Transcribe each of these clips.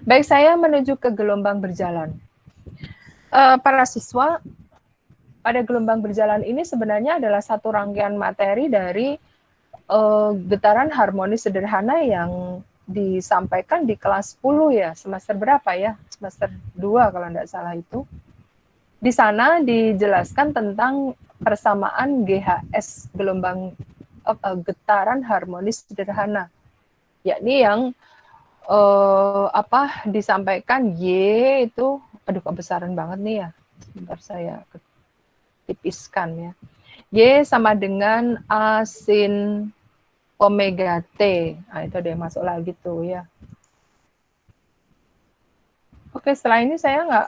Baik, saya menuju ke gelombang berjalan. Para siswa, pada gelombang berjalan ini sebenarnya adalah satu rangkaian materi dari getaran harmonis sederhana yang disampaikan di kelas 10 ya, semester berapa ya? Semester 2 kalau tidak salah itu. Di sana dijelaskan tentang persamaan GHS, gelombang getaran harmonis sederhana, yakni yang disampaikan Y itu, aduh kebesaran banget nih ya, sebentar saya tipiskan ya. Y sama dengan A sin omega T. Nah, itu ada yang masuk lagi tuh ya. Oke, setelah ini saya nggak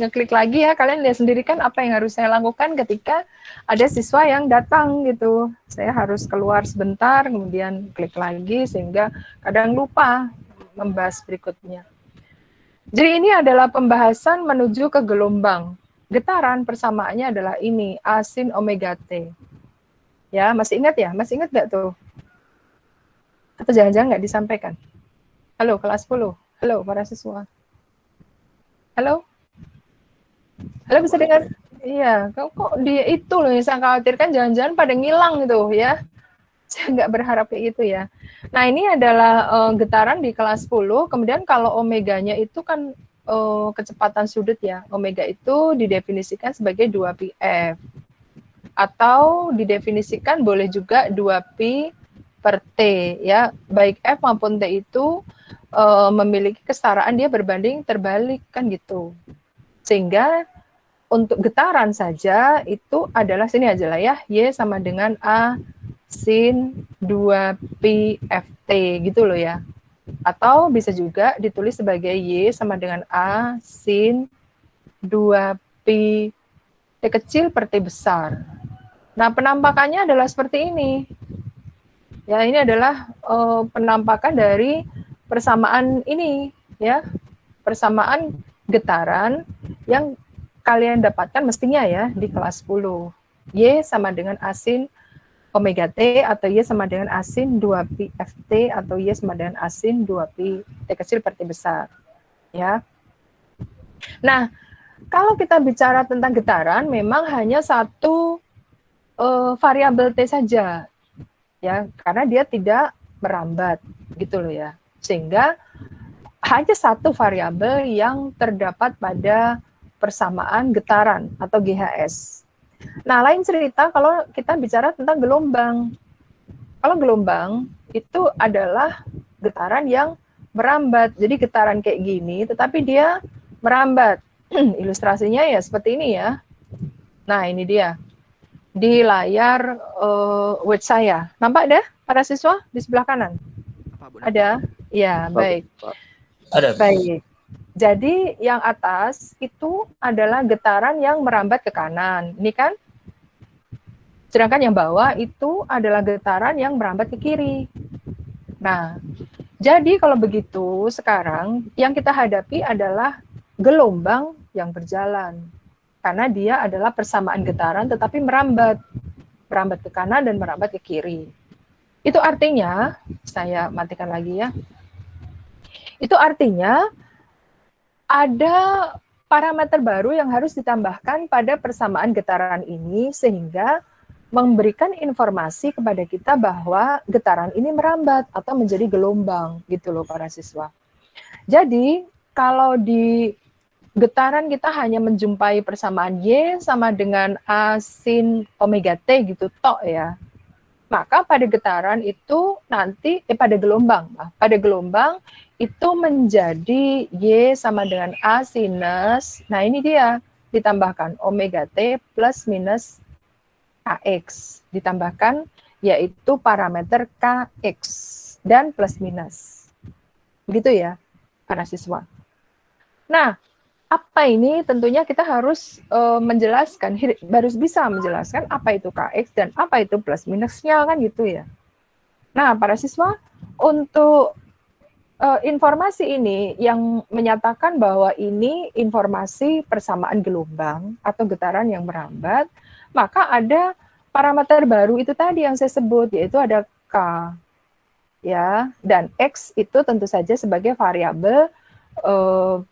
ngeklik lagi ya. Kalian lihat sendiri kan apa yang harus saya lakukan ketika ada siswa yang datang gitu. Saya harus keluar sebentar, kemudian klik lagi, sehingga kadang lupa membahas berikutnya. Jadi ini adalah pembahasan menuju ke gelombang. Getaran persamaannya adalah ini, A sin omega T. Ya, masih ingat ya? Masih ingat nggak tuh? Atau jangan-jangan nggak disampaikan? Halo, kelas 10. Halo, para siswa. Halo? Halo, bisa dengar? Iya, kok dia itu loh yang saya khawatirkan jangan-jangan pada ngilang gitu ya. Saya nggak berharap kayak gitu ya. Nah, ini adalah getaran di kelas 10. Kemudian kalau omeganya itu kan kecepatan sudut ya. Omega itu didefinisikan sebagai 2πf. Atau didefinisikan boleh juga 2π per T ya. Baik F maupun T itu memiliki kesetaraan, dia berbanding terbalik kan gitu. Sehingga untuk getaran saja itu adalah, sini aja lah ya, Y sama dengan A sin 2π Ft gitu loh ya. Atau bisa juga ditulis sebagai Y sama dengan A sin 2π T kecil per T besar. Nah, penampakannya adalah seperti ini. Ya, ini adalah penampakan dari persamaan ini ya, persamaan getaran yang kalian dapatkan mestinya ya di kelas 10. Y sama dengan A sin omega T atau Y sama dengan A sin 2π Ft atau Y sama dengan A sin 2π T kecil per T besar. Ya. Nah, kalau kita bicara tentang getaran, memang hanya satu variabel T saja. Ya, karena dia tidak merambat gitu loh ya. Sehingga hanya satu variabel yang terdapat pada persamaan getaran atau GHS. Nah, lain cerita kalau kita bicara tentang gelombang. Kalau gelombang itu adalah getaran yang merambat. Jadi getaran kayak gini, tetapi dia merambat. Ilustrasinya ya seperti ini ya. Nah, ini dia. Di layar web saya. Nampak deh para siswa di sebelah kanan? Ada? Ya, baik. Ada. Baik. Jadi yang atas itu adalah getaran yang merambat ke kanan. Ini kan? Sedangkan yang bawah itu adalah getaran yang merambat ke kiri. Nah, jadi kalau begitu sekarang yang kita hadapi adalah gelombang yang berjalan. Karena dia adalah persamaan getaran tetapi merambat. Merambat ke kanan dan merambat ke kiri. Itu artinya, saya matikan lagi ya. Itu artinya ada parameter baru yang harus ditambahkan pada persamaan getaran ini sehingga memberikan informasi kepada kita bahwa getaran ini merambat atau menjadi gelombang gitu loh para siswa. Jadi kalau di getaran kita hanya menjumpai persamaan Y sama dengan A sin omega T gitu tok ya. Maka pada getaran itu nanti pada gelombang itu menjadi Y sama dengan A sinus, nah ini dia ditambahkan omega T plus minus Kx, ditambahkan yaitu parameter Kx dan plus minus. Begitu ya para siswa. Nah, apa ini? Tentunya kita harus menjelaskan, harus bisa menjelaskan apa itu Kx dan apa itu plus minusnya kan gitu ya. Nah, para siswa, untuk informasi ini yang menyatakan bahwa ini informasi persamaan gelombang atau getaran yang merambat, maka ada parameter baru itu tadi yang saya sebut, yaitu ada K. ya, dan X itu tentu saja sebagai variabel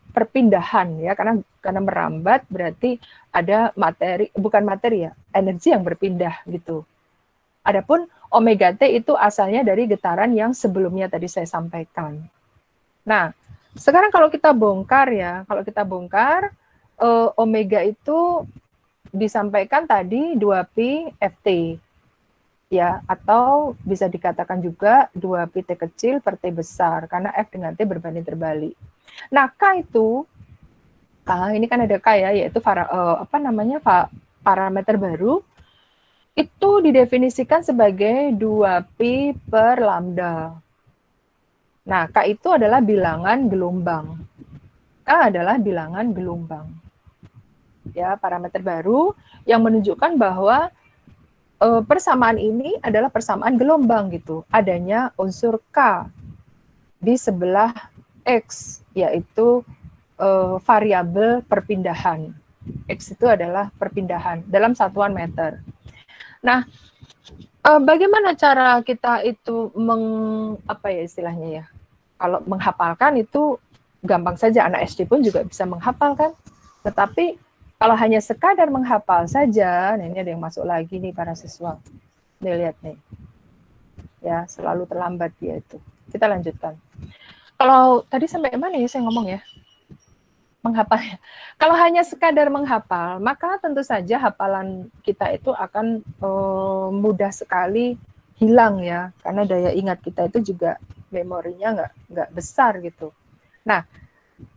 perpindahan ya, karena merambat berarti ada materi, bukan materi ya, energi yang berpindah gitu. Adapun omega T itu asalnya dari getaran yang sebelumnya tadi saya sampaikan. Nah, sekarang kalau kita bongkar ya, omega itu disampaikan tadi 2pi Ft ya, atau bisa dikatakan juga 2pi T kecil per T besar karena F dengan T berbanding terbalik. Nah, K ini kan ada K ya, yaitu parameter baru itu didefinisikan sebagai 2pi per lambda. Nah, K itu adalah bilangan gelombang. K adalah bilangan gelombang. Ya, parameter baru yang menunjukkan bahwa persamaan ini adalah persamaan gelombang gitu. Adanya unsur K di sebelah X, yaitu variabel perpindahan. X itu adalah perpindahan dalam satuan meter. Nah, bagaimana cara kita itu istilahnya ya? Kalau menghafalkan itu gampang saja, anak SD pun juga bisa menghafalkan. Tetapi kalau hanya sekadar menghafal saja, nah ini ada yang masuk lagi nih para siswa. Nih lihat nih. Ya, selalu terlambat dia itu. Kita lanjutkan. Kalau tadi sampai mana ya saya ngomong ya? Menghafal. Kalau hanya sekadar menghafal, maka tentu saja hafalan kita itu akan mudah sekali hilang ya, karena daya ingat kita itu juga memorinya nggak besar gitu. Nah,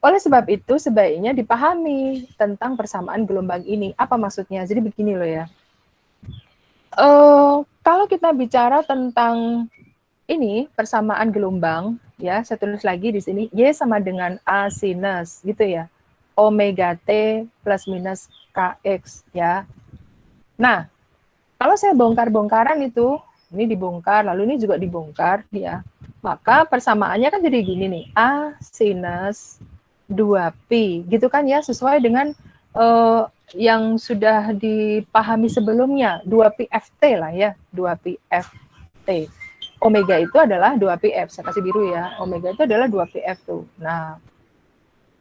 oleh sebab itu sebaiknya dipahami tentang persamaan gelombang ini. Apa maksudnya? Jadi begini loh ya. Kalau kita bicara tentang ini persamaan gelombang, ya saya tulis lagi di sini, Y sama dengan A sinus gitu ya. Omega T plus minus KX ya. Nah, kalau saya bongkar-bongkaran itu, ini dibongkar, lalu ini juga dibongkar ya. Maka persamaannya kan jadi gini nih, A sinus 2pi, gitu kan ya, sesuai dengan yang sudah dipahami sebelumnya, 2pi Ft lah ya, 2pi Ft. Omega itu adalah 2pi F, saya kasih biru ya, omega itu adalah 2pi F tuh. Nah,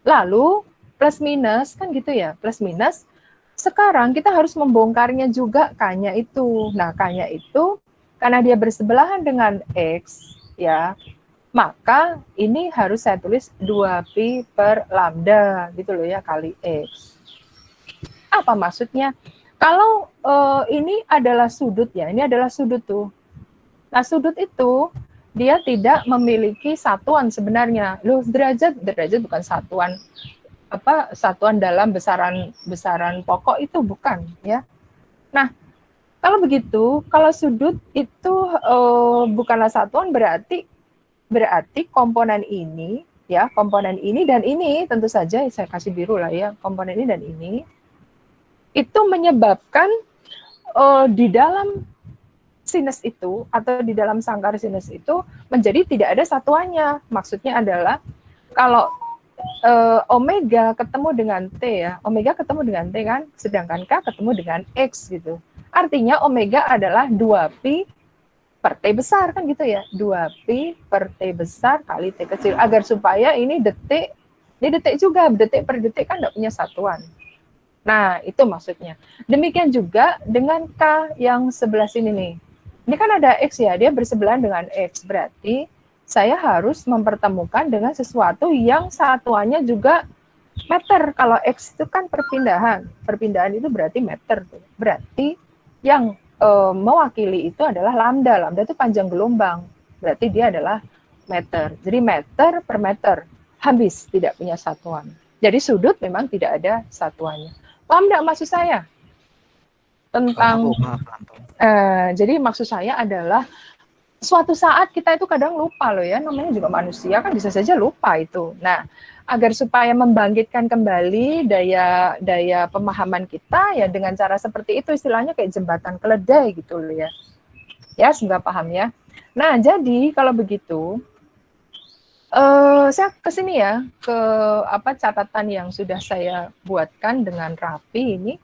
lalu plus minus, kan gitu ya, plus minus, sekarang kita harus membongkarnya juga K-nya itu. Nah, K-nya itu, karena dia bersebelahan dengan X, ya, maka ini harus saya tulis 2pi per lambda, gitu loh ya, kali X. Apa maksudnya? Kalau ini adalah sudut ya, ini adalah sudut tuh. Nah, sudut itu dia tidak memiliki satuan sebenarnya. Loh, derajat bukan satuan satuan dalam besaran pokok itu bukan ya. Nah, kalau begitu, kalau sudut itu bukanlah satuan berarti komponen ini ya, komponen ini dan ini tentu saja saya kasih biru lah ya, komponen ini dan ini itu menyebabkan di dalam sinus itu atau di dalam sangkar sinus itu menjadi tidak ada satuannya. Maksudnya adalah kalau omega ketemu dengan T ya, omega ketemu dengan T kan, sedangkan K ketemu dengan X gitu. Artinya omega adalah 2pi per T besar kan gitu ya, 2pi per T besar kali T kecil, agar supaya ini detik juga, detik per detik kan tidak punya satuan. Nah, itu maksudnya. Demikian juga dengan K yang sebelah sini nih. Ini kan ada X ya, dia bersebelahan dengan X, berarti saya harus mempertemukan dengan sesuatu yang satuannya juga meter. Kalau X itu kan perpindahan. Perpindahan itu berarti meter. Berarti yang mewakili itu adalah lambda. Lambda itu panjang gelombang. Berarti dia adalah meter. Jadi meter per meter. Habis, tidak punya satuan. Jadi sudut memang tidak ada satuannya. Paham nggak maksud saya? Tentang, jadi maksud saya adalah suatu saat kita itu kadang lupa loh ya, namanya juga manusia kan bisa saja lupa itu. Nah, agar supaya membangkitkan kembali daya pemahaman kita ya dengan cara seperti itu, istilahnya kayak jembatan keledai gitu loh ya. Ya, semoga paham ya. Nah, jadi kalau begitu, saya ke sini ya, ke catatan yang sudah saya buatkan dengan rapi ini.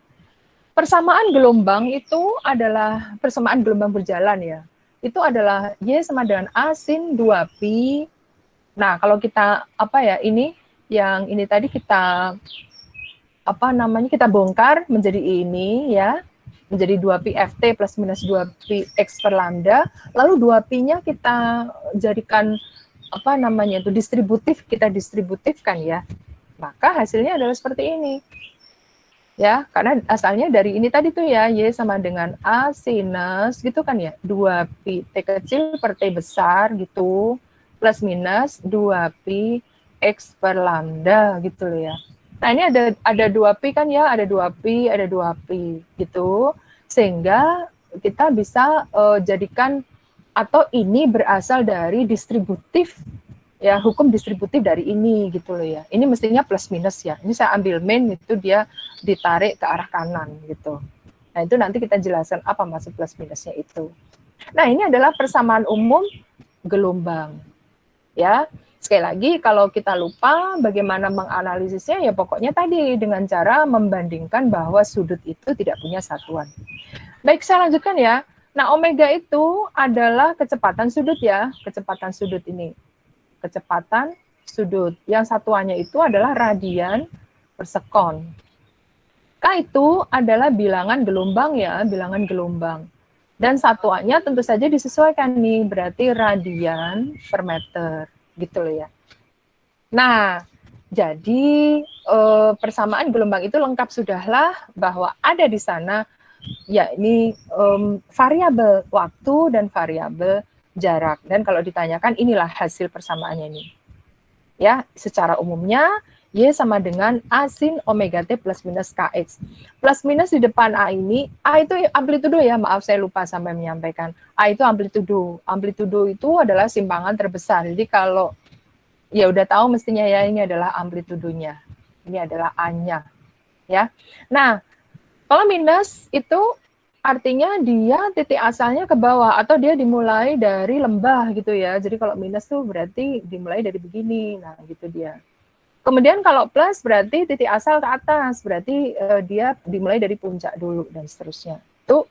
Persamaan gelombang itu adalah persamaan gelombang berjalan ya. itu adalah Y sama dengan A sin 2pi. Nah, kalau kita ini yang ini tadi kita kita bongkar menjadi ini ya, menjadi 2pi ft plus minus 2pi x per lambda, lalu 2pi-nya kita jadikan distributif, kita distributifkan ya, maka hasilnya adalah seperti ini ya, karena asalnya dari ini tadi tuh ya, Y sama dengan A sinus gitu kan ya, 2pi T kecil per T besar gitu, plus minus 2pi X per lambda gitu loh ya. Nah ini ada 2pi kan ya, ada 2pi gitu, sehingga kita bisa jadikan, atau ini berasal dari distributif ya, hukum distributif dari ini gitu loh ya. Ini mestinya plus minus ya. Ini saya ambil main itu dia ditarik ke arah kanan gitu. Nah itu nanti kita jelaskan apa maksud plus minusnya itu. Nah ini adalah persamaan umum gelombang ya. Sekali lagi kalau kita lupa bagaimana menganalisisnya ya, pokoknya tadi dengan cara membandingkan bahwa sudut itu tidak punya satuan. Baik, saya lanjutkan ya. Nah omega itu adalah kecepatan sudut ya, kecepatan sudut ini. Kecepatan sudut. Yang satuannya itu adalah radian per sekon. K itu adalah bilangan gelombang ya, bilangan gelombang. Dan satuannya tentu saja disesuaikan nih, berarti radian per meter, gitu loh ya. Nah, jadi persamaan gelombang itu lengkap sudahlah, bahwa ada di sana yakni variabel waktu dan variabel jarak. Dan kalau ditanyakan, inilah hasil persamaannya ini. Ya, secara umumnya Y sama dengan A sin omega T plus minus Kx. Plus minus di depan A ini, A itu amplitudo ya, maaf saya lupa sampai menyampaikan. A itu amplitudo. Amplitudo itu adalah simpangan terbesar. Jadi kalau ya udah tahu mestinya ya, ini adalah amplitudonya. Ini adalah A-nya. Ya. Nah, kalau minus itu artinya dia titik asalnya ke bawah, atau dia dimulai dari lembah gitu ya. Jadi kalau minus tuh berarti dimulai dari begini. Nah, gitu dia. Kemudian kalau plus berarti titik asal ke atas, berarti dia dimulai dari puncak dulu dan seterusnya. Itu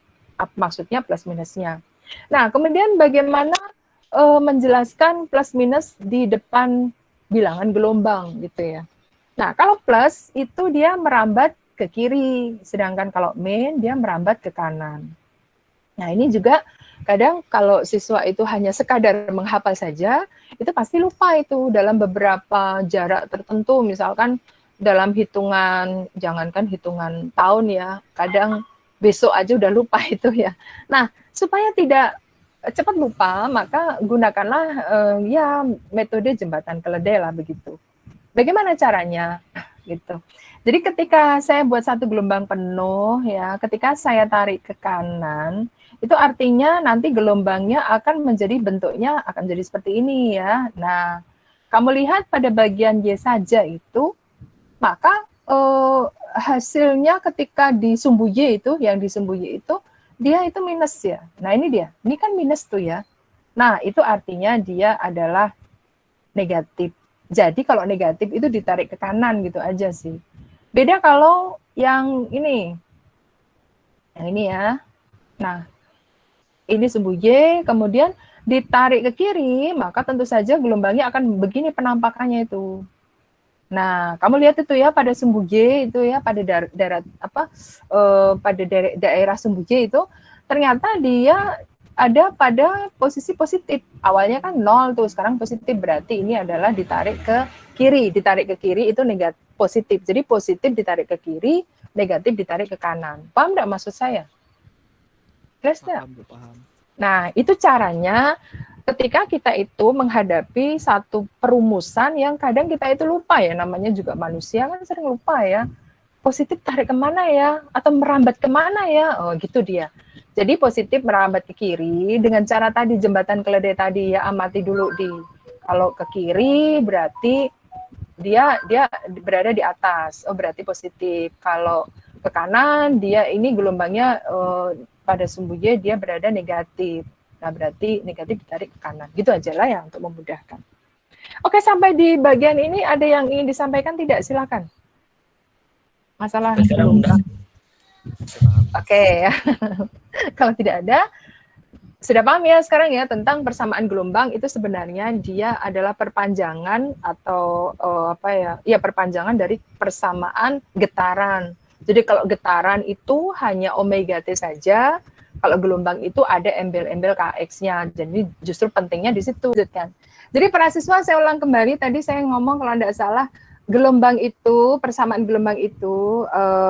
maksudnya plus minusnya. Nah, kemudian bagaimana menjelaskan plus minus di depan bilangan gelombang gitu ya. Nah, kalau plus itu dia merambat ke kiri, sedangkan kalau min dia merambat ke kanan. Nah, ini juga kadang kalau siswa itu hanya sekadar menghafal saja, itu pasti lupa itu dalam beberapa jarak tertentu, misalkan dalam hitungan, jangankan hitungan tahun ya, kadang besok aja udah lupa itu ya. Nah, supaya tidak cepat lupa, maka gunakanlah ya metode jembatan keledai lah begitu. Bagaimana caranya? Gitu. Jadi ketika saya buat satu gelombang penuh ya, ketika saya tarik ke kanan, itu artinya nanti gelombangnya akan menjadi bentuknya akan jadi seperti ini ya. Nah, kamu lihat pada bagian Y saja itu, maka hasilnya ketika di sumbu Y itu, yang di sumbu Y itu, dia itu minus ya. Nah ini dia, ini kan minus tuh ya. Nah itu artinya dia adalah negatif. Jadi kalau negatif itu ditarik ke kanan gitu aja sih. Beda kalau yang ini ya. Nah, ini sumbu Y, kemudian ditarik ke kiri, maka tentu saja gelombangnya akan begini penampakannya itu. Nah, kamu lihat itu ya pada sumbu Y itu ya, pada daerah sumbu Y itu ternyata dia ada pada posisi positif. Awalnya kan 0 tuh, sekarang positif, berarti ini adalah ditarik ke kiri. Ditarik ke kiri itu negatif, positif. Jadi positif ditarik ke kiri, negatif ditarik ke kanan. Paham nggak maksud saya? Jelas nggak? Paham. Nah, itu caranya ketika kita itu menghadapi satu perumusan yang kadang kita itu lupa ya, namanya juga manusia kan sering lupa ya. Positif tarik kemana ya? Atau merambat kemana ya? Oh gitu dia. Jadi positif merambat ke kiri dengan cara tadi jembatan keledai tadi ya, amati dulu di kalau ke kiri berarti dia berada di atas. Oh berarti positif. Kalau ke kanan dia ini gelombangnya pada sumbu Y dia berada negatif. Nah berarti negatif ditarik ke kanan. Gitu aja lah ya untuk memudahkan. Oke, sampai di bagian ini ada yang ingin disampaikan tidak? Silakan. Masalah gelombang. Oke ya. Kalau tidak ada, Sudah paham ya sekarang ya tentang persamaan gelombang itu sebenarnya dia adalah perpanjangan atau apa ya? Ya perpanjangan dari persamaan getaran. Jadi kalau getaran itu hanya omega T saja, kalau gelombang itu ada embel-embel Kx-nya. Jadi justru pentingnya di situ kan. Jadi para siswa saya ulang kembali tadi saya ngomong kalau tidak salah gelombang itu, persamaan gelombang itu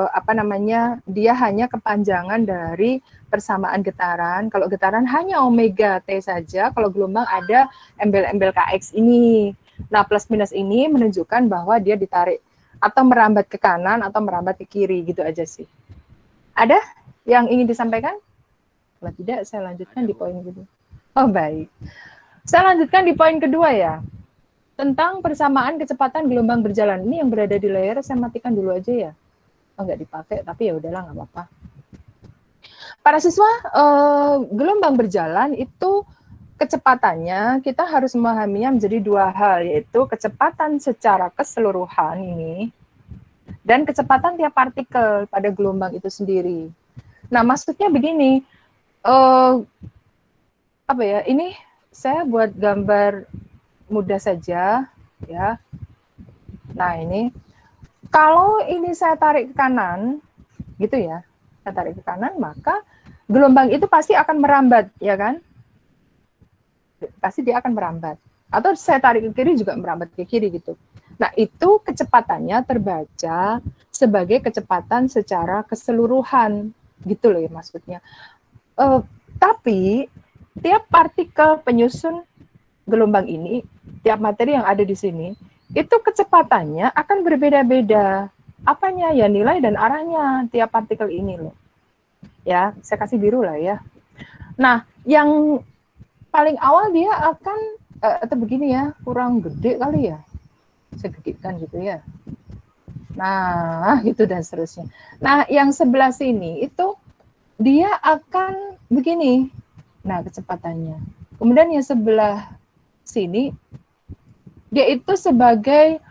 apa namanya? Dia hanya kepanjangan dari persamaan getaran. Kalau getaran hanya omega T saja, kalau gelombang ada embel-embel Kx ini. Nah, plus minus ini menunjukkan bahwa dia ditarik atau merambat ke kanan atau merambat ke kiri, gitu aja sih. Ada yang ingin disampaikan? Kalau tidak, saya lanjutkan di poin kedua. Oh, baik. Saya lanjutkan di poin kedua ya. Tentang persamaan kecepatan gelombang berjalan. Ini yang berada di layar, saya matikan dulu aja ya. Oh, nggak dipakai, tapi ya udahlah, nggak apa-apa. Para siswa, gelombang berjalan itu kecepatannya kita harus memahaminya menjadi dua hal, yaitu kecepatan secara keseluruhan ini dan kecepatan tiap partikel pada gelombang itu sendiri. Nah, maksudnya begini, apa ya? Ini saya buat gambar mudah saja, ya. Nah, ini kalau ini saya tarik ke kanan, gitu ya, saya tarik ke kanan, maka gelombang itu pasti akan merambat, ya kan? Pasti dia akan merambat. Atau saya tarik ke kiri juga merambat ke kiri gitu. Nah, itu kecepatannya terbaca sebagai kecepatan secara keseluruhan, gitu loh ya maksudnya. Tapi tiap partikel penyusun gelombang ini, tiap materi yang ada di sini, itu kecepatannya akan berbeda-beda. Apanya ya, nilai dan arahnya tiap partikel ini loh. Ya, saya kasih biru lah ya. Nah, yang paling awal dia akan atau begini ya, kurang gede kali ya. Saya gedekan gitu ya. Nah, gitu dan seterusnya. Nah, yang sebelah sini itu dia akan begini. Nah, kecepatannya. Kemudian yang sebelah sini dia itu sebagai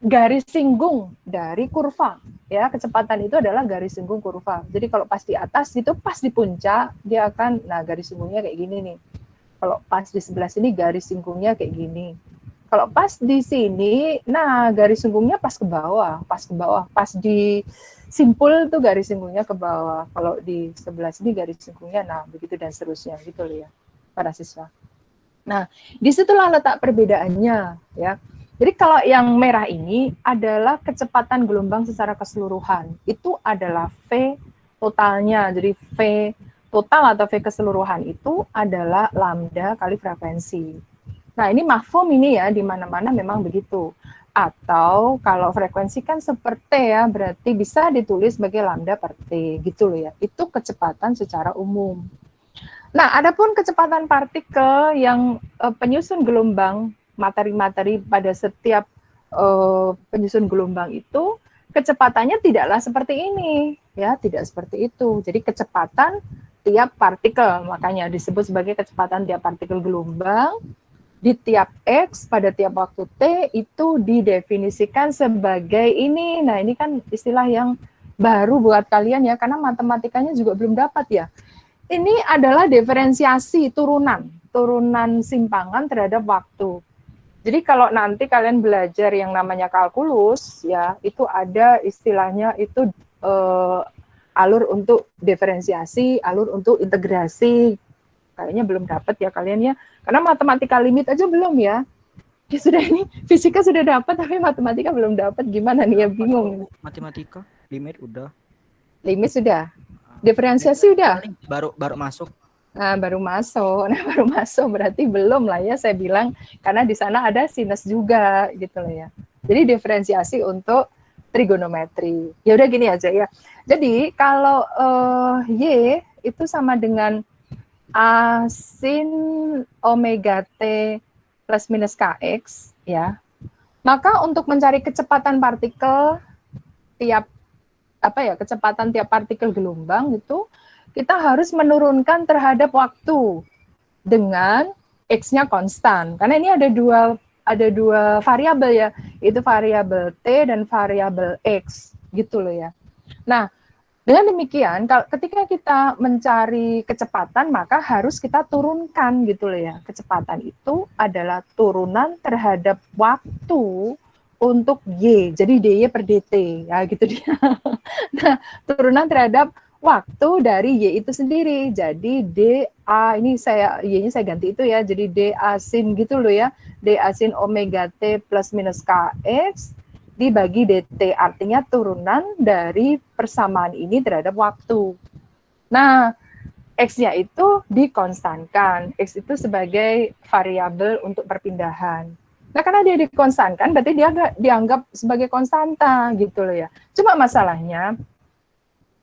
garis singgung dari kurva, ya. Kecepatan itu adalah garis singgung kurva. Jadi kalau pas di atas itu pas di puncak dia akan, nah garis singgungnya kayak gini nih. Kalau pas di sebelah sini garis singgungnya kayak gini. Kalau pas di sini, nah garis singgungnya pas ke bawah, pas di simpul tuh garis singgungnya ke bawah. Kalau di sebelah sini garis singgungnya, nah begitu dan seterusnya gitu loh ya, para siswa. Nah, disitulah letak perbedaannya ya. Jadi kalau yang merah ini adalah kecepatan gelombang secara keseluruhan. Itu adalah V totalnya. Jadi V total atau V keseluruhan itu adalah lambda kali frekuensi. Nah, ini mafhum ini ya, di mana-mana memang begitu. Atau kalau frekuensi kan seperti ya, berarti bisa ditulis sebagai lambda per T gitu loh ya. Itu kecepatan secara umum. Nah, adapun kecepatan partikel yang penyusun gelombang materi-materi pada setiap penyusun gelombang itu kecepatannya tidaklah seperti ini, ya, tidak seperti itu. Jadi kecepatan tiap partikel, makanya disebut sebagai kecepatan tiap partikel gelombang di tiap X pada tiap waktu T itu didefinisikan sebagai ini. Nah, ini kan istilah yang baru buat kalian ya, karena matematikanya juga belum dapat ya. Ini adalah diferensiasi turunan simpangan terhadap waktu. Jadi kalau nanti kalian belajar yang namanya kalkulus, ya itu ada istilahnya itu alur untuk diferensiasi, alur untuk integrasi. Kayaknya belum dapat ya kalian ya, karena matematika limit aja belum ya. Ya sudah, ini fisika sudah dapat tapi matematika belum dapat, gimana nih ya, bingung. Matematika limit udah. Limit sudah. Diferensiasi udah. Baru masuk. Nah, baru masuk berarti belum lah ya saya bilang, karena di sana ada sinus juga gitu loh ya. Jadi diferensiasi untuk trigonometri. Ya udah gini aja ya. Jadi kalau Y itu sama dengan A sin omega T plus minus Kx ya. Maka untuk mencari kecepatan partikel kecepatan tiap partikel gelombang itu kita harus menurunkan terhadap waktu dengan X-nya konstan. Karena ini ada dua variabel ya, itu variabel T dan variabel X gitu loh ya. Nah, Dengan demikian, ketika kita mencari kecepatan, maka harus kita turunkan gitu loh ya. Kecepatan itu adalah turunan terhadap waktu untuk Y. Jadi dy per dt, ya gitu dia. Nah, turunan terhadap waktu dari Y itu sendiri. Jadi dA, ini Y-nya saya ganti itu ya. Jadi dA sin gitu loh ya. dA sin omega T plus minus Kx dibagi dt, artinya turunan dari persamaan ini terhadap waktu. Nah, X-nya itu dikonstankan. X itu sebagai variabel untuk perpindahan. Nah, karena dia dikonstankan, berarti dia dianggap sebagai konstanta gitu loh ya. Cuma masalahnya,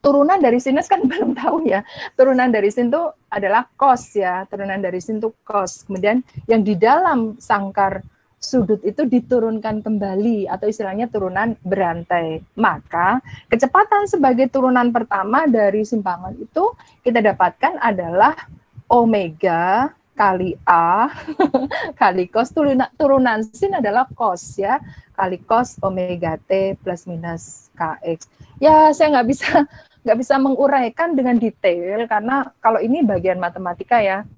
turunan dari sinus kan belum tahu ya. Turunan dari sin itu adalah cos ya. Turunan dari sin itu cos. Kemudian yang di dalam sangkar sudut itu diturunkan kembali atau istilahnya turunan berantai. Maka kecepatan sebagai turunan pertama dari simpangan itu kita dapatkan adalah omega kali A kali cos, turunan sin adalah cos ya, kali cos omega T plus minus Kx. Ya saya nggak bisa menguraikan dengan detail karena kalau ini bagian matematika ya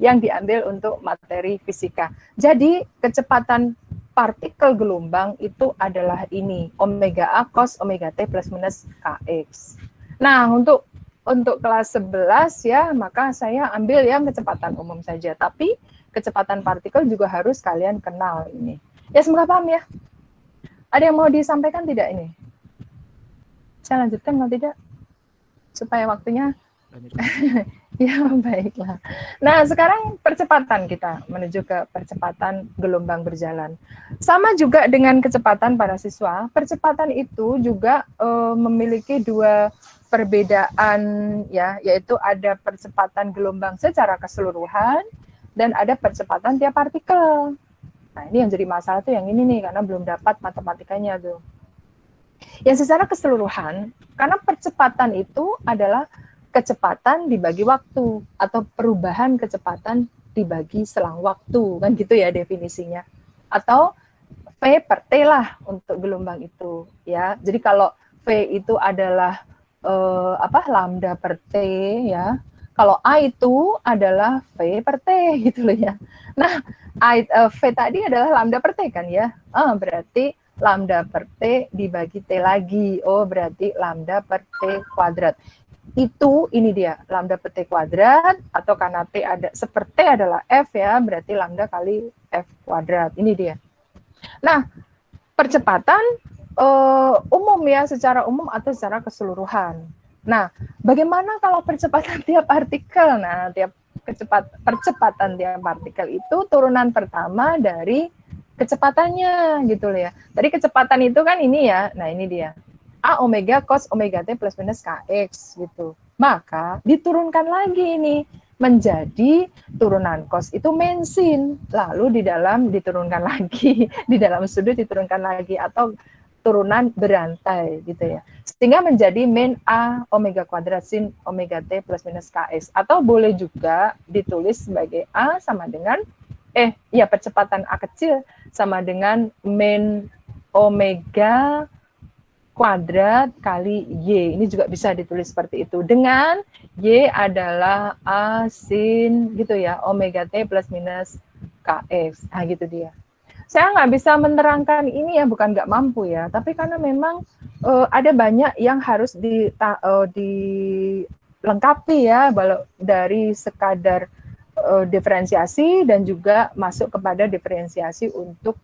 yang diambil untuk materi fisika. Jadi kecepatan partikel gelombang itu adalah ini, omega A cos omega T plus minus Kx. Nah, untuk kelas 11 ya, maka saya ambil yang kecepatan umum saja. Tapi kecepatan partikel juga harus kalian kenal ini. Ya, semoga paham ya. Ada yang mau disampaikan tidak ini? Saya lanjutkan kalau tidak? Supaya waktunya ya, baiklah. Nah, sekarang percepatan kita menuju ke percepatan gelombang berjalan. Sama juga dengan kecepatan para siswa, percepatan itu juga memiliki dua perbedaan ya, yaitu ada percepatan gelombang secara keseluruhan dan ada percepatan tiap partikel. Nah, ini yang jadi masalah tuh yang ini nih, karena belum dapat matematikanya tuh. Yang secara keseluruhan, karena percepatan itu adalah kecepatan dibagi waktu atau perubahan kecepatan dibagi selang waktu, kan gitu ya definisinya. Atau V per T lah untuk gelombang itu ya. Jadi kalau V itu adalah lambda per T ya. Kalau A itu adalah V per T gitu loh ya. Nah, V tadi adalah lambda per T kan ya. Berarti lambda per T dibagi T lagi. Oh, berarti lambda per T kuadrat. Itu ini dia lambda per T kuadrat, atau karena T ada seperti adalah F ya, berarti lambda kali F kuadrat. Ini dia. Nah, percepatan umum ya, secara umum atau secara keseluruhan. Nah, bagaimana kalau percepatan tiap partikel? Nah, percepatan tiap partikel itu turunan pertama dari kecepatannya gitu loh ya. Tadi kecepatan itu kan ini ya. Nah, ini dia. A omega cos omega T plus minus Kx gitu. Maka diturunkan lagi ini menjadi turunan cos itu main sin. Lalu di dalam diturunkan lagi, di dalam sudut diturunkan lagi, atau turunan berantai gitu ya. Sehingga menjadi main A omega kuadrat sin omega T plus minus Kx. Atau boleh juga ditulis sebagai A sama dengan percepatan A kecil sama dengan main omega kuadrat kali Y. Ini juga bisa ditulis seperti itu. Dengan Y adalah A sin gitu ya, omega T plus minus Kx. Nah gitu dia. Saya nggak bisa menerangkan ini ya, bukan nggak mampu ya, tapi karena memang ada banyak yang harus dilengkapi ya, dari sekadar diferensiasi dan juga masuk kepada diferensiasi untuk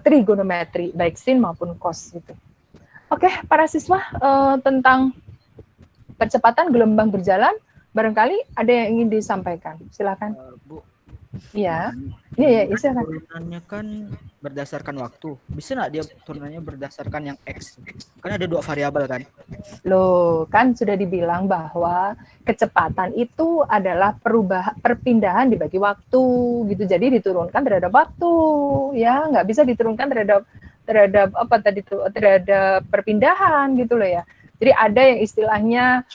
trigonometri, baik sin maupun cos gitu. Oke, para siswa, tentang percepatan gelombang berjalan, barangkali ada yang ingin disampaikan. Silakan. Bu. Iya. Iya, silakan. Turunannya kan berdasarkan waktu. Bisa nggak dia turunannya berdasarkan yang X? Kan ada dua variabel kan? Loh, kan sudah dibilang bahwa kecepatan itu adalah perpindahan dibagi waktu gitu. Jadi diturunkan terhadap waktu, ya, nggak bisa diturunkan terhadap apa tadi tuh, terhadap perpindahan gitu loh ya. Jadi ada yang istilahnya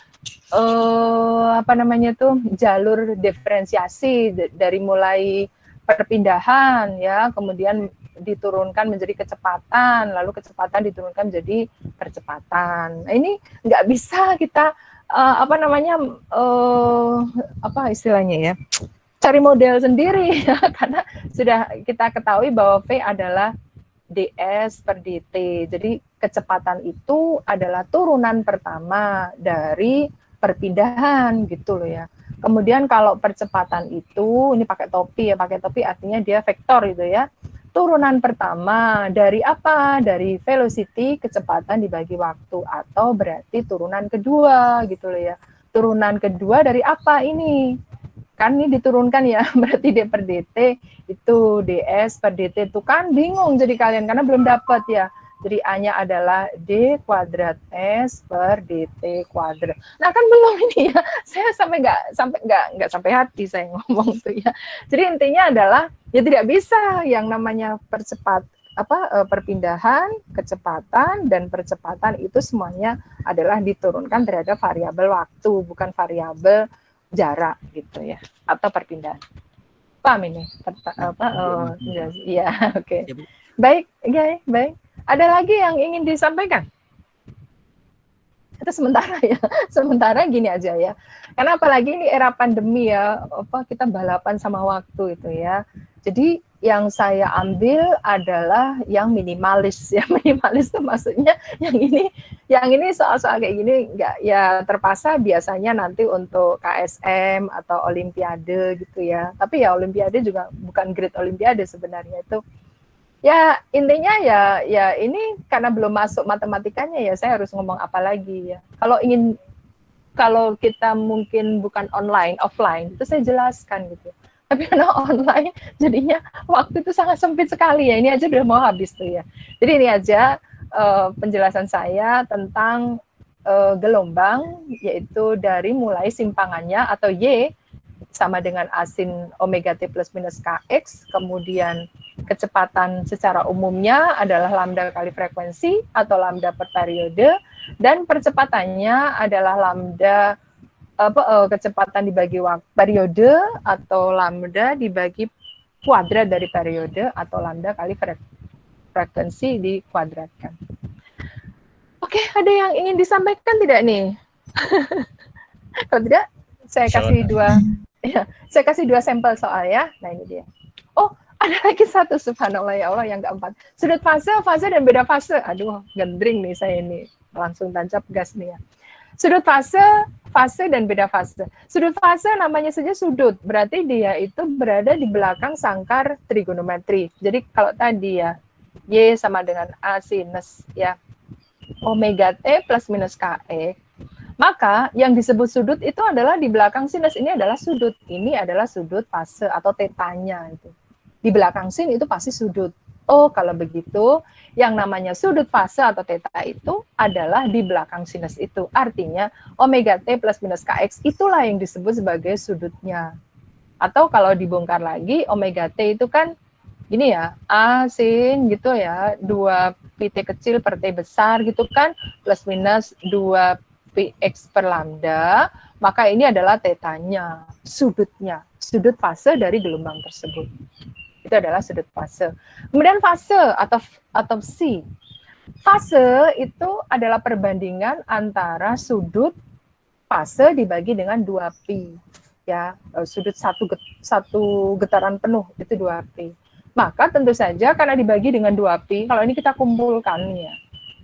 jalur diferensiasi dari mulai perpindahan ya, kemudian diturunkan menjadi kecepatan, lalu kecepatan diturunkan menjadi percepatan. Nah, ini nggak bisa kita apa istilahnya ya, cari model sendiri ya, karena sudah kita ketahui bahwa V adalah ds per dt. Jadi kecepatan itu adalah turunan pertama dari perpindahan gitu loh ya. Kemudian kalau percepatan itu, ini pakai topi ya, pakai topi artinya dia vektor gitu ya. Turunan pertama dari apa? Dari velocity, kecepatan dibagi waktu, atau berarti turunan kedua gitu loh ya. Turunan kedua dari apa ini? Kan ini diturunkan ya, berarti d per dt itu ds per dt itu kan bingung jadi kalian karena belum dapat ya. Jadi A-nya adalah D kuadrat S per DT kuadrat. Nah kan belum ini ya, saya nggak sampai hati saya ngomong tuh ya. Jadi intinya adalah ya tidak bisa yang namanya perpindahan, kecepatan dan percepatan itu semuanya adalah diturunkan terhadap variabel waktu, bukan variabel jarak gitu ya, atau perpindahan. Paham ini? Iya, oke. Baik, ya, baik. Ada lagi yang ingin disampaikan? Itu sementara ya, sementara gini aja ya. Karena apalagi ini era pandemi ya, kita balapan sama waktu itu ya. Jadi yang saya ambil adalah yang minimalis ya, minimalis itu maksudnya yang ini soal-soal kayak gini nggak ya terpaksa biasanya nanti untuk KSM atau Olimpiade gitu ya. Tapi ya Olimpiade juga bukan grade Olimpiade sebenarnya itu. Ya intinya ya ini karena belum masuk matematikanya ya saya harus ngomong apa lagi ya. Kalau kita mungkin bukan online, offline itu saya jelaskan gitu. Tapi karena online jadinya waktu itu sangat sempit sekali ya. Ini aja udah mau habis tuh ya. Jadi ini aja penjelasan saya tentang gelombang, yaitu dari mulai simpangannya atau Y sama dengan asin omega t plus minus kx, kemudian kecepatan secara umumnya adalah lambda kali frekuensi atau lambda per periode, dan percepatannya adalah lambda kecepatan dibagi periode atau lambda dibagi kuadrat dari periode atau lambda kali frekuensi dikuadratkan. Oke, ada yang ingin disampaikan tidak nih? Kalau tidak, saya kasih dua sampel soal ya. Nah ini dia. Oh, ada lagi satu, subhanallah ya Allah, yang keempat. Sudut fase, fase dan beda fase. Aduh, gendring nih saya ini. Langsung tancap gas nih ya. Sudut fase, fase dan beda fase. Sudut fase namanya saja sudut. Berarti dia itu berada di belakang sangkar trigonometri. Jadi kalau tadi ya, Y sama dengan A sinus ya. Omega T plus minus KE. Maka yang disebut sudut itu adalah di belakang sinus ini adalah sudut. Ini adalah sudut fase atau tetanya itu. Di belakang sin itu pasti sudut. Oh, kalau begitu yang namanya sudut fase atau teta itu adalah di belakang sinus itu. Artinya omega T plus minus KX itulah yang disebut sebagai sudutnya. Atau kalau dibongkar lagi omega T itu kan gini ya, A sin gitu ya, 2 pi T kecil per T besar gitu kan, plus minus 2 Px per lambda, maka ini adalah tetanya, sudutnya, sudut fase dari gelombang tersebut. Itu adalah sudut fase. Kemudian fase atau psi. Fase itu adalah perbandingan antara sudut fase dibagi dengan 2 pi. Ya, sudut satu getaran penuh itu 2 pi. Maka tentu saja karena dibagi dengan 2 pi, kalau ini kita kumpulkan ya.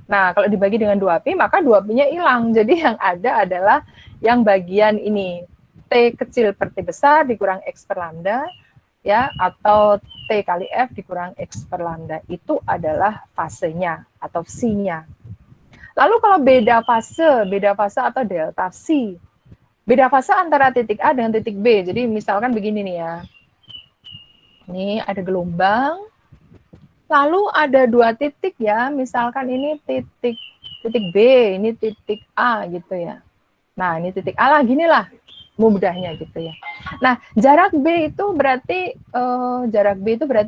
Nah, kalau dibagi dengan 2 pi, maka 2 pi-nya hilang. Jadi yang ada adalah yang bagian ini, T kecil per T besar dikurang X per lambda, ya, atau T kali F dikurang X per lambda. Itu adalah fasenya atau psi-nya. Lalu kalau beda fase atau delta psi. Beda fase antara titik A dengan titik B. Jadi misalkan begini nih ya. Ini ada gelombang. Lalu ada 2 titik ya, misalkan ini titik B, ini titik A gitu ya. Nah, ini titik A lah, gini lah mudahnya gitu ya. Nah, jarak B itu berarti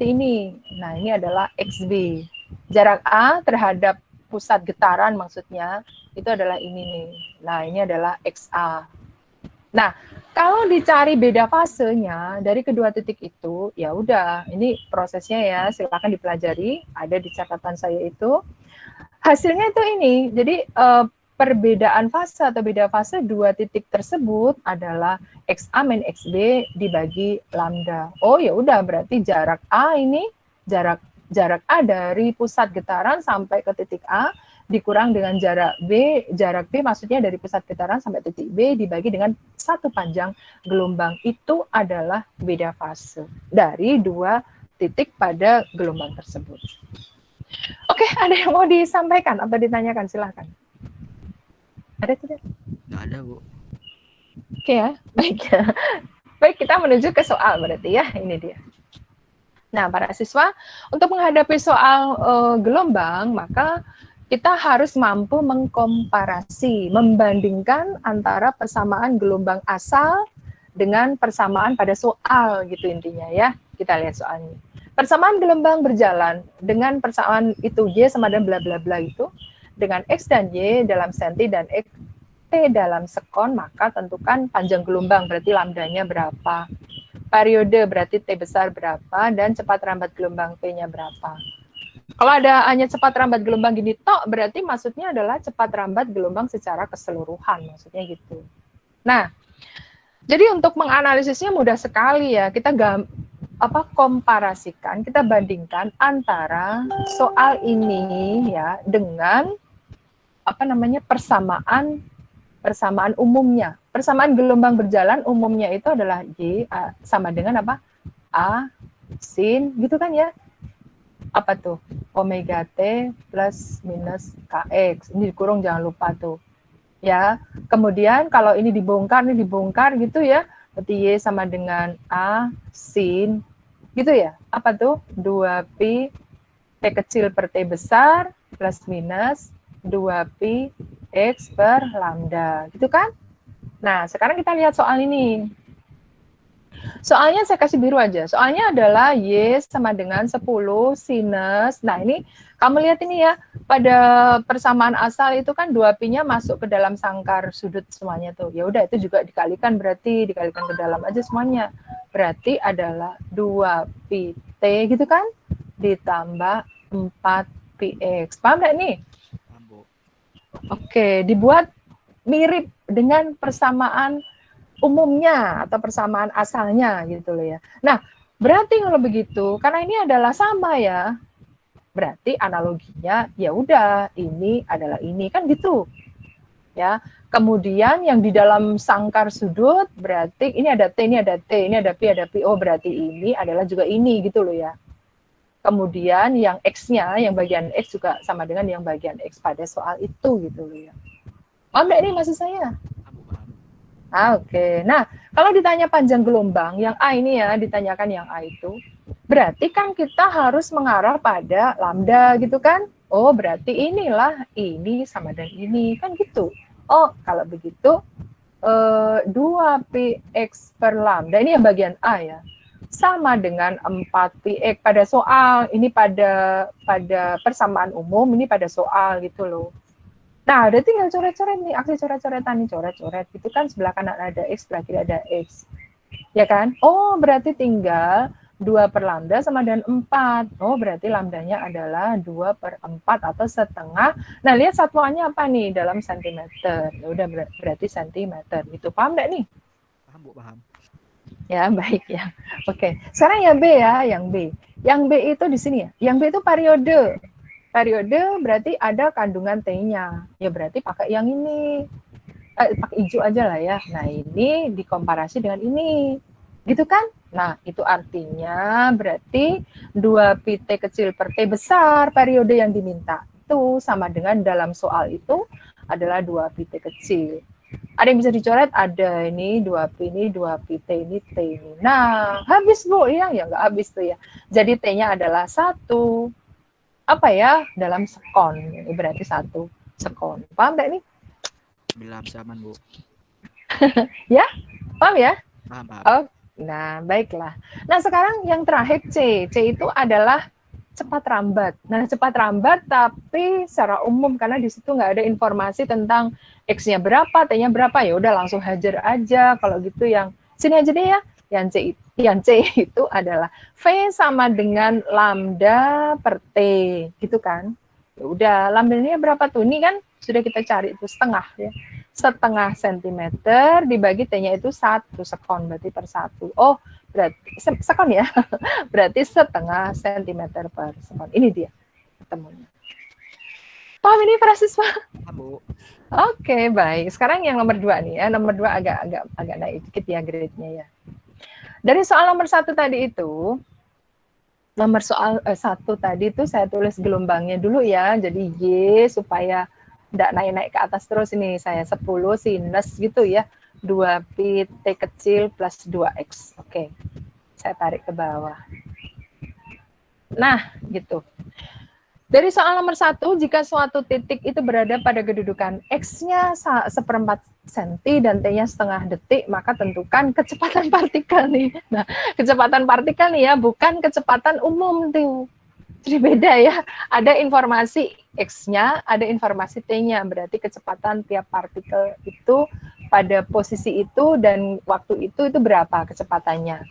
ini. Nah, ini adalah XB. Jarak A terhadap pusat getaran maksudnya itu adalah ini nih. Nah, ini adalah XA. Nah, kalau dicari beda fasenya dari kedua titik itu, ya udah, ini prosesnya ya, silakan dipelajari, ada di catatan saya itu. Hasilnya itu ini, jadi perbedaan fase atau beda fase dua titik tersebut adalah XA min XB dibagi lambda. Oh ya udah, berarti jarak A ini, jarak A dari pusat getaran sampai ke titik A dikurang dengan jarak B maksudnya dari pusat getaran sampai titik B dibagi dengan satu panjang gelombang. Itu adalah beda fase dari dua titik pada gelombang tersebut. Oke, ada yang mau disampaikan atau ditanyakan? Silahkan. Ada tidak? Nggak ada, Bu. Oke ya, baik ya. Baik, kita menuju ke soal berarti ya, ini dia. Nah, para siswa, untuk menghadapi soal gelombang, maka kita harus mampu mengkomparasi, membandingkan antara persamaan gelombang asal dengan persamaan pada soal gitu intinya ya. Kita lihat soalnya. Persamaan gelombang berjalan dengan persamaan itu Y sama dengan bla bla bla itu dengan X dan Y dalam senti dan X T dalam sekon, maka tentukan panjang gelombang berarti lambdanya berapa. Periode berarti T besar berapa dan cepat rambat gelombang P-nya berapa. Kalau ada hanya cepat rambat gelombang gini tok, berarti maksudnya adalah cepat rambat gelombang secara keseluruhan, maksudnya gitu. Nah, jadi untuk menganalisisnya mudah sekali ya. Kita komparasikan, kita bandingkan antara soal ini ya dengan persamaan umumnya. Persamaan gelombang berjalan umumnya itu adalah Y sama dengan apa? A sin gitu kan ya. Apa tuh? Omega T plus minus KX. Ini dikurung, jangan lupa tuh. Ya. Kemudian kalau ini dibongkar gitu ya. Berarti Y sama dengan A sin gitu ya. Apa tuh? 2pi T kecil per T besar plus minus 2pi X per lambda. Gitu kan? Nah, sekarang kita lihat soal ini. Soalnya saya kasih biru aja. Soalnya adalah Y sama dengan 10 sinus. Nah, ini kamu lihat ini ya. Pada persamaan asal itu kan 2pi-nya masuk ke dalam sangkar sudut semuanya tuh. Ya udah itu juga dikalikan berarti dikalikan ke dalam aja semuanya. Berarti adalah 2pi T gitu kan ditambah 4px. Paham enggak nih? Paham, Bu. Oke, dibuat mirip dengan persamaan umumnya atau persamaan asalnya gitu loh ya. Nah, berarti kalau begitu, karena ini adalah sama ya, berarti analoginya ya udah ini adalah ini kan gitu. Ya. Kemudian yang di dalam sangkar sudut berarti ini ada T, ini ada T, ini ada Pi, ada Pi. Oh, berarti ini adalah juga ini gitu loh ya. Kemudian yang X-nya, yang bagian X juga sama dengan yang bagian X pada soal itu gitu loh ya. Paham nggak ini maksud saya? Oke. Nah, kalau ditanya panjang gelombang, yang A ini ya, ditanyakan yang A itu, berarti kan kita harus mengarah pada lambda gitu kan? Oh, berarti inilah ini sama dengan ini, kan gitu. Oh, kalau begitu, 2px per lambda, ini yang bagian A ya, sama dengan 4px pada soal, ini pada persamaan umum, ini pada soal gitu loh. Nah, udah tinggal coret-coret nih, aksi coret-coretan nih, coret-coret. Itu kan sebelah kanan ada X, sebelah kiri ada X. Ya kan? Oh, berarti tinggal 2 per lambda sama dengan 4. Oh, berarti lambdanya adalah 2 per 4 atau setengah. Nah, lihat satuannya apa nih? Dalam sentimeter. Ya udah berarti sentimeter. Itu paham nggak nih? Paham, Bu, paham. Ya, baik ya. Oke. Sekarang yang B ya, yang B. Yang B itu di sini ya. Yang B itu periode. Periode berarti ada kandungan T-nya. Ya berarti pakai yang ini. Pakai hijau aja lah ya. Nah, ini dikomparasi dengan ini. Gitu kan? Nah, itu artinya berarti 2pi T kecil per T besar periode yang diminta. Itu sama dengan dalam soal itu adalah 2pi T kecil. Ada yang bisa dicoret? Ada ini 2pi ini, 2pi T ini, T ini. Nah, habis Bu. Ya nggak habis tuh ya. Jadi T-nya adalah 1. Apa ya, dalam sekon, ini berarti 1 sekon. Paham nggak ini? Bila aman, Bu. Ya, paham ya? Paham. Oh, nah baiklah. Nah sekarang yang terakhir C. C itu adalah cepat rambat. Nah, cepat rambat tapi secara umum karena di situ nggak ada informasi tentang X-nya berapa, T-nya berapa, ya udah langsung hajar aja. Kalau gitu yang sini aja deh ya. Yang C itu adalah V sama dengan lambda per T, gitu kan. Ya udah, lambdanya berapa tuh? Ini kan sudah kita cari itu setengah ya. Setengah sentimeter dibagi T-nya itu 1 sekon, berarti per 1. Oh, berarti sekon ya. Berarti setengah sentimeter per sekon. Ini dia ketemunya. Paham ini para siswa? Bu. Oke, baik. Sekarang yang nomor 2 nih ya. Nomor 2 agak naik dikit ya grade-nya ya. Dari soal nomor 1 tadi itu, nomor soal 1 tadi itu saya tulis gelombangnya dulu ya. Jadi Y supaya tidak naik-naik ke atas terus ini. Saya 10 sinus gitu ya. 2pi T kecil plus 2X. Oke. Saya tarik ke bawah. Nah, gitu. Dari soal nomor 1, jika suatu titik itu berada pada kedudukan X-nya 1/4 cm dan T-nya setengah detik, maka tentukan kecepatan partikel nih. Nah, kecepatan partikel nih ya, bukan kecepatan umum tuh. Jadi beda ya, ada informasi X-nya, ada informasi T-nya, berarti kecepatan tiap partikel itu pada posisi itu dan waktu itu berapa kecepatannya.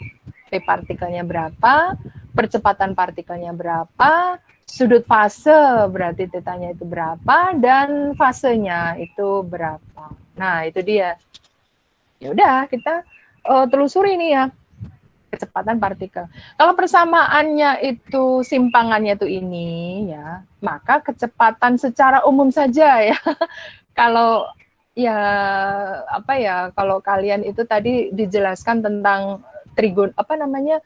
P partikelnya berapa, percepatan partikelnya berapa, sudut fase berarti tetanya itu berapa, dan fasenya itu berapa. Nah, itu dia. Ya udah, kita telusuri nih ya, kecepatan partikel. Kalau persamaannya itu simpangannya itu ini ya, maka kecepatan secara umum saja ya. Kalau ya apa ya, kalau kalian itu tadi dijelaskan tentang trigon apa namanya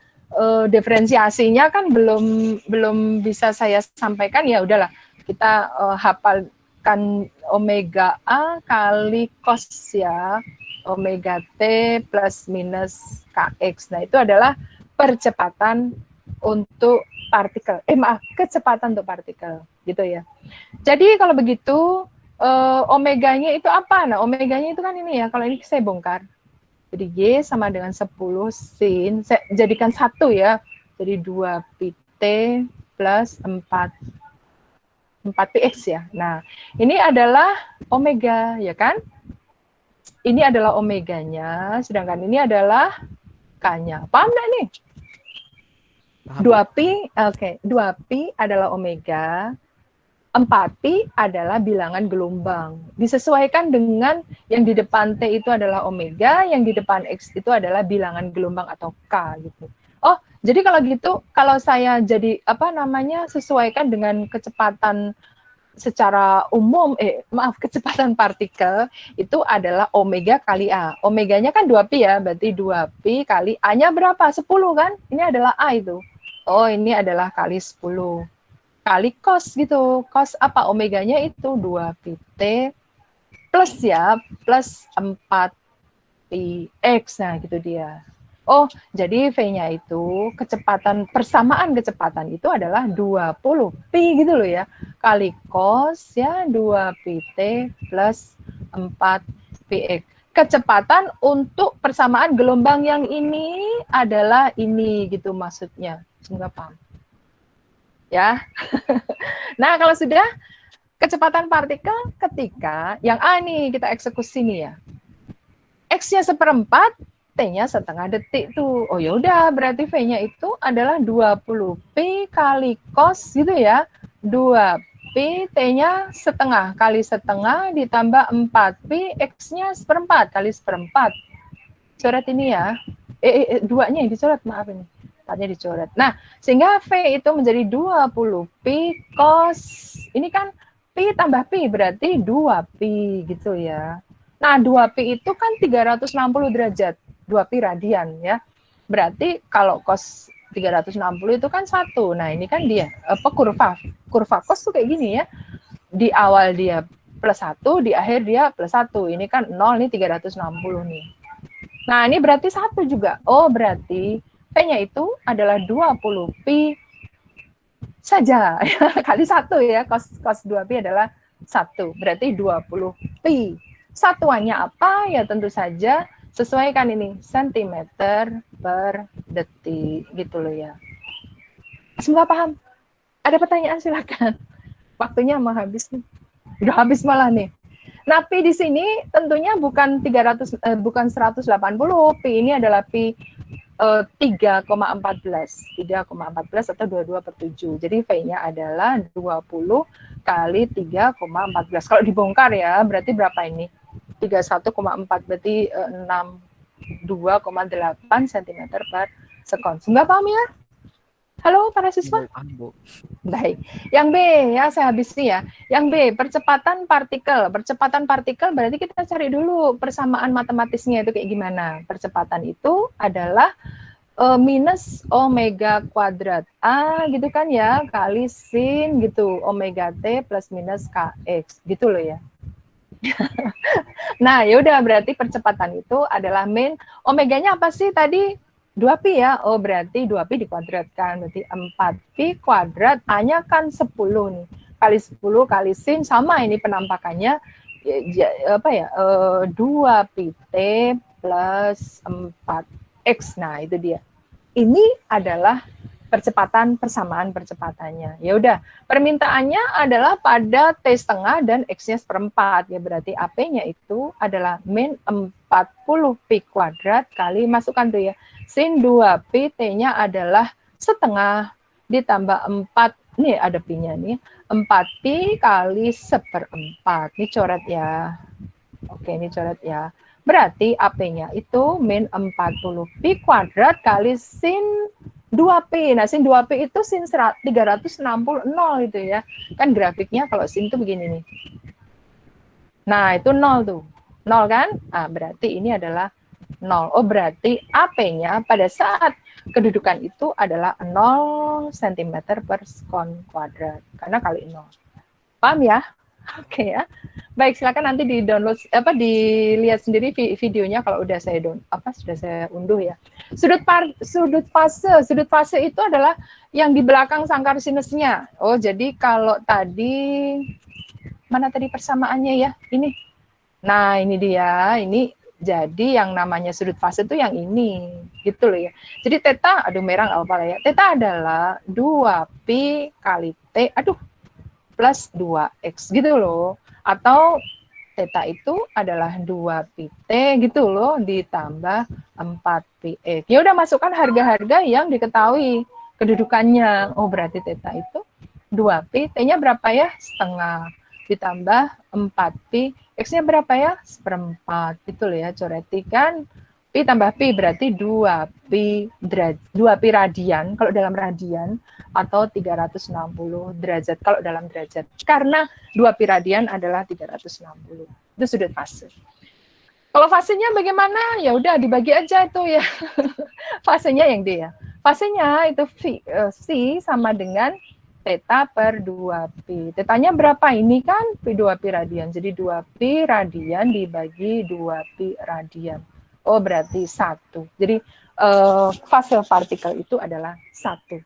diferensiasinya kan belum bisa saya sampaikan, ya udahlah kita hafalkan omega A kali cos ya, omega T plus minus kx. Nah, itu adalah percepatan untuk partikel. Kecepatan untuk partikel gitu ya. Jadi kalau begitu omeganya itu apa? Nah, omeganya itu kan ini ya, kalau ini saya bongkar. Jadi Y sama dengan 10 sin, saya jadikan 1 ya. Jadi 2 pi T plus 4 px ya. Nah, ini adalah omega ya kan? Ini adalah omeganya, sedangkan ini adalah K-nya. Paham nggak nih? 2pi, oke. 2pi adalah omega, 4pi adalah bilangan gelombang. Disesuaikan dengan yang di depan T itu adalah omega, yang di depan X itu adalah bilangan gelombang atau K gitu. Oh, jadi kalau gitu, kalau saya jadi sesuaikan dengan kecepatan secara umum, kecepatan partikel itu adalah omega kali A. Omeganya kan 2pi ya, berarti 2pi kali A-nya berapa? 10 kan? Ini adalah A itu. Oh, ini adalah kali 10. Kali cos gitu. Cos apa? Omeganya itu 2pi T plus ya, plus 4pi X. Nah, gitu dia. Oh, jadi V-nya itu persamaan kecepatan itu adalah 20pi gitu loh ya. Kali cos ya 2pi T plus 4pi X. Kecepatan untuk persamaan gelombang yang ini adalah ini gitu maksudnya. Semoga paham. Ya. Nah, kalau sudah kecepatan partikel ketika yang A nih kita eksekusi nih ya. X-nya 1/4, T-nya setengah detik tuh. Oh ya udah, berarti V-nya itu adalah 20pi kali cos gitu ya. 2pi, T-nya setengah kali setengah ditambah 4pi, X-nya 1/4 kali 1/4. Coret ini ya. 2-nya yang dicoret, maaf ini. Dicoret. Nah, sehingga V itu menjadi 20pi cos, ini kan pi tambah pi berarti 2pi gitu ya. Nah, 2pi itu kan 360 derajat, 2pi radian ya. Berarti kalau cos 360 itu kan 1. Nah, ini kan dia kurva cos tuh kayak gini ya. Di awal dia plus 1, di akhir dia plus 1. Ini kan 0, ini 360 nih. Nah, ini berarti 1 juga. Oh, berarti P-nya itu adalah 20pi saja. Kali 1 ya, cos 2pi adalah 1. Berarti 20pi. Satuannya apa? Ya tentu saja sesuaikan ini, sentimeter per detik. Gitu loh ya. Semoga paham. Ada pertanyaan silakan. Waktunya mau habis nih. Udah habis malah nih. Nah, pi di sini tentunya bukan 180, pi ini adalah pi 3,14 atau 22/7. Jadi V-nya adalah 20 kali 3,14. Kalau dibongkar ya, berarti berapa ini? 31,4 berarti 62,8 cm per sekon. Sudah paham ya? Halo para siswa? Baik. Yang B ya, saya habis nih ya. Yang B, percepatan partikel. Percepatan partikel berarti kita cari dulu persamaan matematisnya itu kayak gimana. Percepatan itu adalah minus omega kuadrat A gitu kan ya, kali sin gitu, omega T plus minus KX gitu loh ya. Nah, ya udah berarti percepatan itu adalah min omeganya apa sih tadi? 2pi ya. Oh, berarti 2pi dikuadratkan berarti 4pi kuadrat, A-nya kan 10 nih. Kali 10 kali sin sama ini penampakannya apa ya? 2pi T plus 4X. Nah, itu dia. Ini adalah persamaan percepatannya. Ya udah, permintaannya adalah pada T setengah dan X-nya seperempat. Ya berarti AP-nya itu adalah min 40 pi kuadrat kali, masukkan tuh ya, sin 2 pi, T-nya adalah setengah ditambah 4, nih ada pi-nya nih, 4 pi kali seperempat. Ini coret ya. Oke, ini coret ya. Berarti AP-nya itu min 40 pi kuadrat kali sin 2pi. Nah, sin 2pi itu sin 360 itu ya. Kan grafiknya kalau sin itu begini nih. Nah, itu 0 tuh. 0 kan? Nah, berarti ini adalah 0. Oh, berarti AP-nya pada saat kedudukan itu adalah 0 cm per sekon kuadrat. Karena kali 0. Paham ya? Oke ya. Baik, silakan nanti di-download dilihat sendiri videonya kalau udah saya sudah saya unduh ya. Sudut fase itu adalah yang di belakang sangkar sinusnya. Oh, jadi kalau tadi mana tadi persamaannya ya? Ini. Nah, ini dia. Ini jadi yang namanya sudut fase itu yang ini. Gitu loh ya. Jadi theta, aduh merah apa lah ya. Theta adalah 2pi kali T, plus 2X gitu loh. Atau theta itu adalah 2pi T gitu loh, ditambah 4pi X. Ya udah, masukkan harga-harga yang diketahui kedudukannya. Oh, berarti theta itu 2pi, T-nya berapa ya? Setengah. Ditambah 4pi, X-nya berapa ya? Seperempat. Gitu loh ya, coretikan. Pi tambah pi berarti 2pi radian kalau dalam radian, atau 360 derajat kalau dalam derajat. Karena 2pi radian adalah 360. Itu sudut fase. Kalau fasenya bagaimana? Ya udah dibagi aja itu ya. Fasenya yang D ya. Fasenya itu C sama dengan theta per 2pi. Tetanya berapa? Ini kan pi 2pi radian. Jadi 2pi radian dibagi 2pi radian. Oh, berarti 1. Jadi fase partikel itu adalah 1.